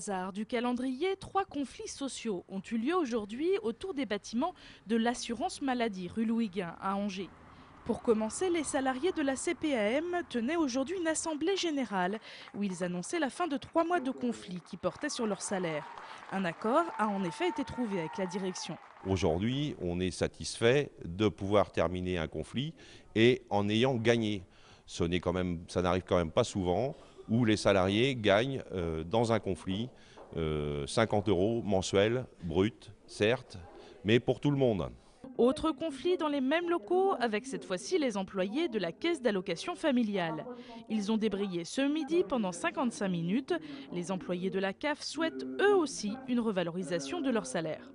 Hasard du calendrier, 3 conflits sociaux ont eu lieu aujourd'hui autour des bâtiments de l'assurance maladie rue Louis-Guin à Angers. Pour commencer, les salariés de la CPAM tenaient aujourd'hui une assemblée générale où ils annonçaient la fin de 3 mois de conflit qui portaient sur leur salaire. Un accord a en effet été trouvé avec la direction. Aujourd'hui, on est satisfait de pouvoir terminer un conflit et en ayant gagné. Ça n'arrive quand même pas souvent où les salariés gagnent dans un conflit 50 € mensuels, bruts, certes, mais pour tout le monde. Autre conflit dans les mêmes locaux, avec cette fois-ci les employés de la caisse d'allocation familiale. Ils ont débrayé ce midi pendant 55 minutes. Les employés de la CAF souhaitent eux aussi une revalorisation de leur salaire.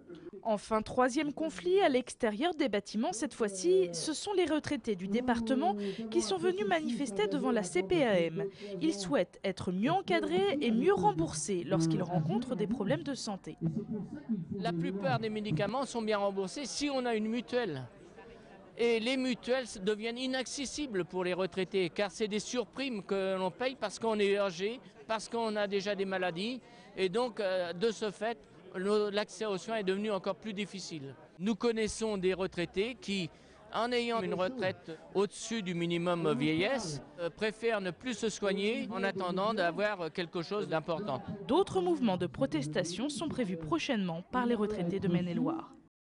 Enfin, troisième conflit à l'extérieur des bâtiments, cette fois-ci, ce sont les retraités du département qui sont venus manifester devant la CPAM. Ils souhaitent être mieux encadrés et mieux remboursés lorsqu'ils rencontrent des problèmes de santé. La plupart des médicaments sont bien remboursés si on a une mutuelle. Et les mutuelles deviennent inaccessibles pour les retraités car c'est des surprimes que l'on paye parce qu'on est âgé, parce qu'on a déjà des maladies. Et donc, de ce fait, l'accès aux soins est devenu encore plus difficile. Nous connaissons des retraités qui, en ayant une retraite au-dessus du minimum vieillesse, préfèrent ne plus se soigner en attendant d'avoir quelque chose d'important. D'autres mouvements de protestation sont prévus prochainement par les retraités de Maine-et-Loire.